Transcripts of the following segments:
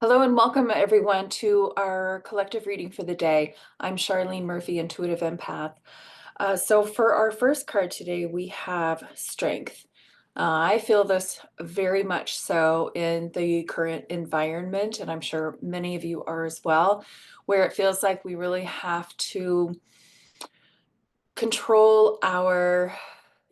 Hello and welcome everyone to our collective reading for the day. I'm Charlene Murphy, Intuitive Empath. So for our first card today, we have Strength. I feel this very much so in the current environment, and I'm sure many of you are as well, where it feels like we really have to control our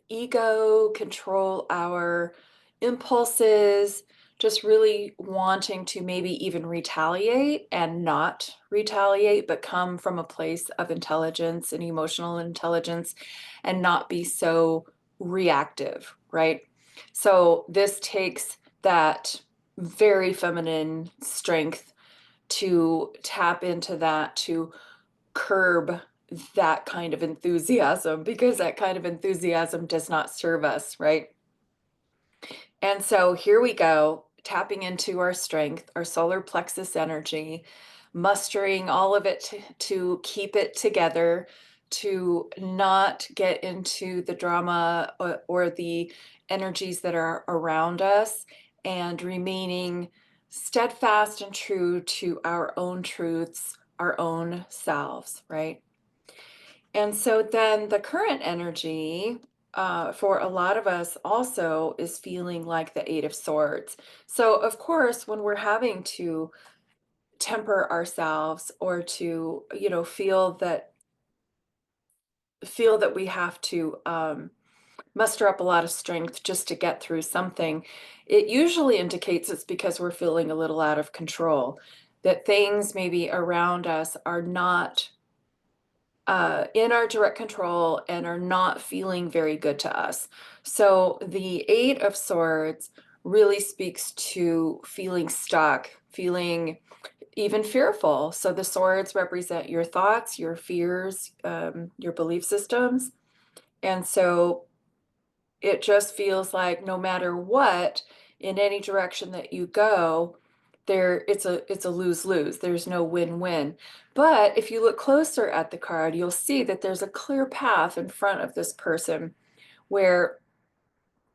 ego, control our impulses, just really wanting to maybe even retaliate and not retaliate, but come from a place of intelligence and emotional intelligence and not be so reactive, right? So this takes that very feminine strength to tap into that, to curb that kind of enthusiasm, because that kind of enthusiasm does not serve us, right? And so here we go, tapping into our strength, our solar plexus energy, mustering all of it to keep it together, to not get into the drama or the energies that are around us, and remaining steadfast and true to our own truths, our own selves, right? And so then the current energy for a lot of us also is feeling like the Eight of Swords. So, of course, when we're having to temper ourselves or to, feel that we have to muster up a lot of strength just to get through something, it usually indicates it's because we're feeling a little out of control, that things maybe around us are not in our direct control and are not feeling very good to us. So the Eight of Swords really speaks to feeling stuck, feeling even fearful. So the swords represent your thoughts, your fears, your belief systems. And so it just feels like no matter what, in any direction that you go, it's a lose-lose. There's no win-win. But if you look closer at the card, you'll see that there's a clear path in front of this person where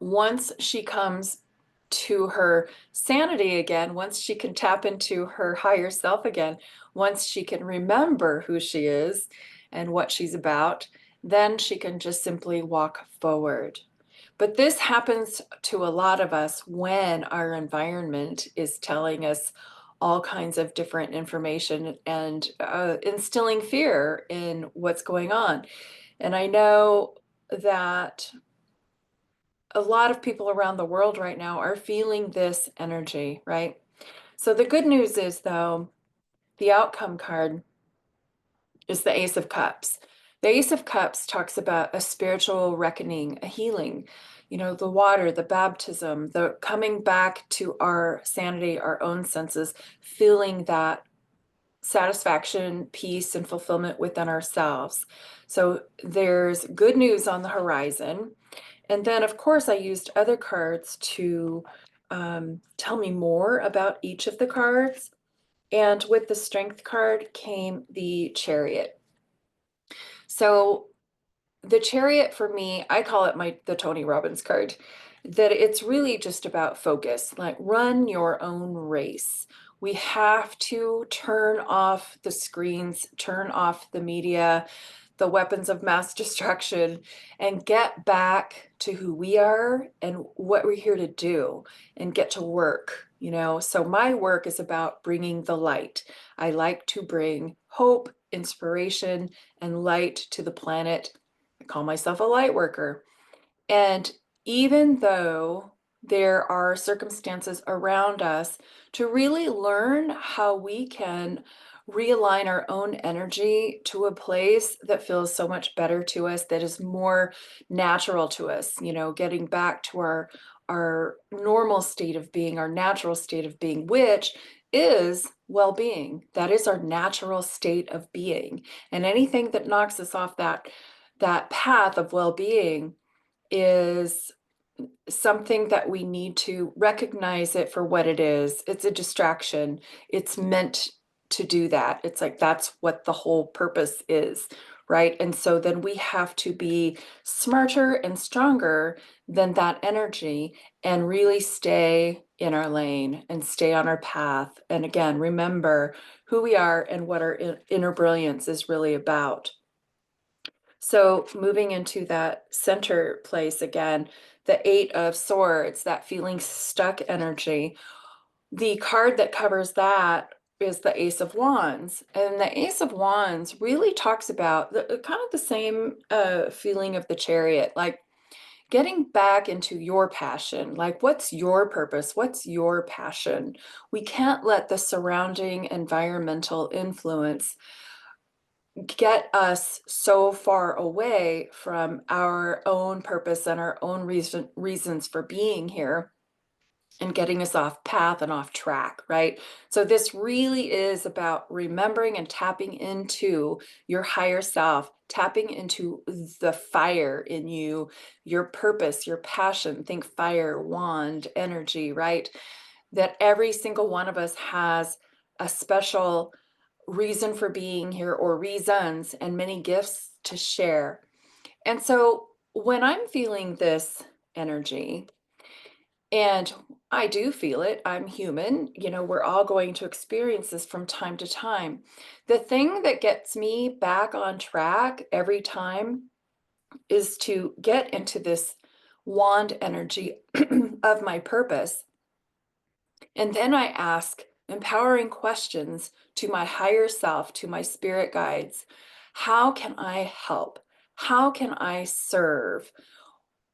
once she comes to her sanity again, once she can tap into her higher self again, once she can remember who she is and what she's about, then she can just simply walk forward. But this happens to a lot of us when our environment is telling us all kinds of different information and instilling fear in what's going on. And I know that a lot of people around the world right now are feeling this energy, right? So the good news is, though, the outcome card is the Ace of Cups. The Ace of Cups talks about a spiritual reckoning, a healing, the water, the baptism, the coming back to our sanity, our own senses, feeling that satisfaction, peace, and fulfillment within ourselves. So there's good news on the horizon. And then, of course, I used other cards to tell me more about each of the cards. And with the Strength card came the Chariot. So the Chariot for me, I call it the Tony Robbins card, that it's really just about focus, like run your own race. We have to turn off the screens, turn off the media, the weapons of mass destruction, and get back to who we are and what we're here to do and get to work. So my work is about bringing the light. I like to bring hope, inspiration, and light to the planet. I call myself a light worker. And even though there are circumstances around us, to really learn how we can realign our own energy to a place that feels so much better to us, that is more natural to us, getting back to our normal state of being, our natural state of being, which is well-being. That is our natural state of being. And anything that knocks us off that path of well-being is something that we need to recognize it for what it is. It's a distraction. It's meant to do that. It's like that's what the whole purpose is, right? And so then we have to be smarter and stronger than that energy and really stay in our lane and stay on our path. And again, remember who we are and what our inner brilliance is really about. So moving into that center place again, the Eight of Swords, that feeling stuck energy. The card that covers that is the Ace of Wands. And the Ace of Wands really talks about kind of the same feeling of the Chariot, like getting back into your passion. Like, what's your purpose? What's your passion? We can't let the surrounding environmental influence get us so far away from our own purpose and our own reasons for being here and getting us off path and off track, right? So this really is about remembering and tapping into your higher self, tapping into the fire in you, your purpose, your passion. Think fire, wand, energy, right? That every single one of us has a special reason for being here or reasons and many gifts to share. And so when I'm feeling this energy, and I do feel it, I'm human, we're all going to experience this from time to time. The thing that gets me back on track every time is to get into this wand energy of my purpose. And then I ask empowering questions to my higher self, to my spirit guides. How can I help? How can I serve?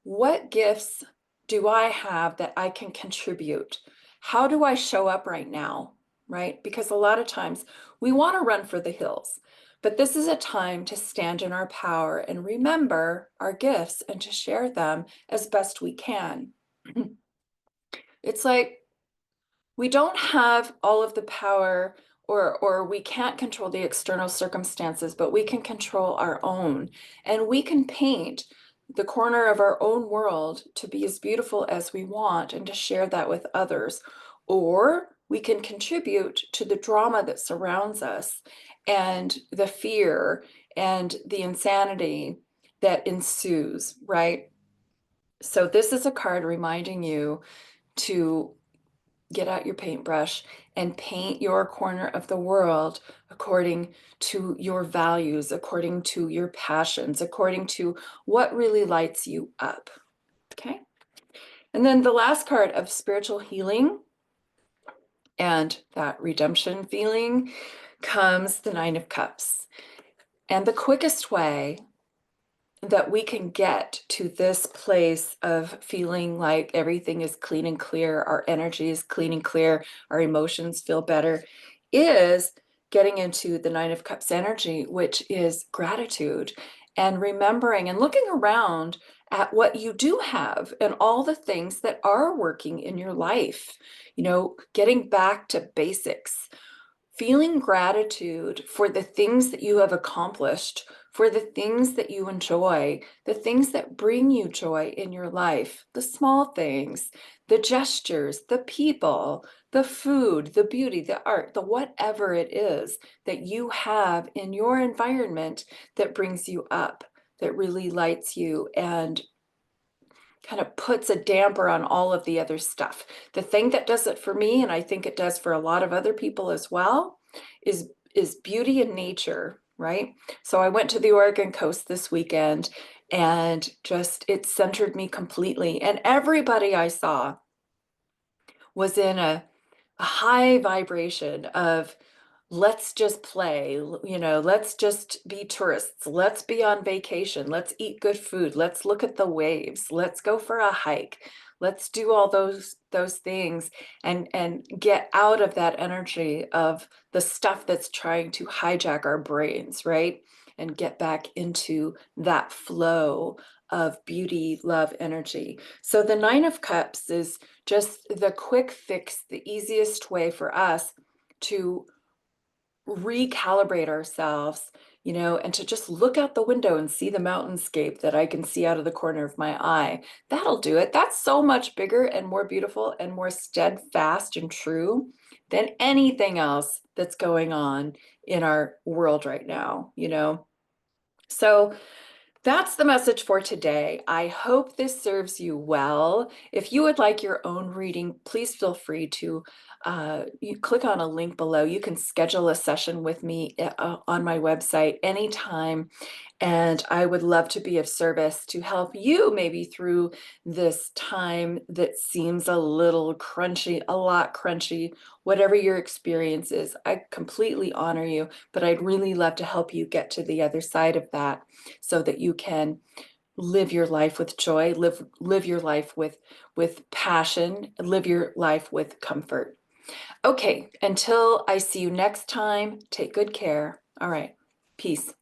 What gifts do I have that I can contribute? How do I show up right now? Right? Because a lot of times we want to run for the hills, but this is a time to stand in our power and remember our gifts and to share them as best we can. It's like we don't have all of the power or we can't control the external circumstances, but we can control our own. And we can paint the corner of our own world to be as beautiful as we want and to share that with others. Or we can contribute to the drama that surrounds us and the fear and the insanity that ensues, right? So this is a card reminding you to get out your paintbrush and paint your corner of the world according to your values, according to your passions, according to what really lights you up. Okay. And then the last card of spiritual healing and that redemption feeling comes the Nine of Cups. And the quickest way that we can get to this place of feeling like everything is clean and clear, our energy is clean and clear, our emotions feel better, is getting into the Nine of Cups energy, which is gratitude and remembering and looking around at what you do have and all the things that are working in your life, getting back to basics, feeling gratitude for the things that you have accomplished, for the things that you enjoy, the things that bring you joy in your life, the small things, the gestures, the people, the food, the beauty, the art, the whatever it is that you have in your environment that brings you up, that really lights you and kind of puts a damper on all of the other stuff. The thing that does it for me, and I think it does for a lot of other people as well, is beauty in nature, right? So I went to the Oregon coast this weekend and just it centered me completely. And everybody I saw was in a high vibration of let's just play, let's just be tourists, let's be on vacation, let's eat good food, let's look at the waves, let's go for a hike, let's do all those things and get out of that energy of the stuff that's trying to hijack our brains, right? And get back into that flow of beauty, love, energy. So the Nine of Cups is just the quick fix, the easiest way for us to recalibrate ourselves, and to just look out the window and see the mountainscape that I can see out of the corner of my eye. That'll do it. That's so much bigger and more beautiful and more steadfast and true than anything else that's going on in our world right now. So that's the message for today. I hope this serves you well. If you would like your own reading, please feel free to you click on a link below. You can schedule a session with me on my website anytime. And I would love to be of service to help you maybe through this time that seems a little crunchy, a lot crunchy, whatever your experience is. I completely honor you, but I'd really love to help you get to the other side of that so that you can live your life with joy, live your life with passion, live your life with comfort. Okay, until I see you next time, take good care. All right, peace.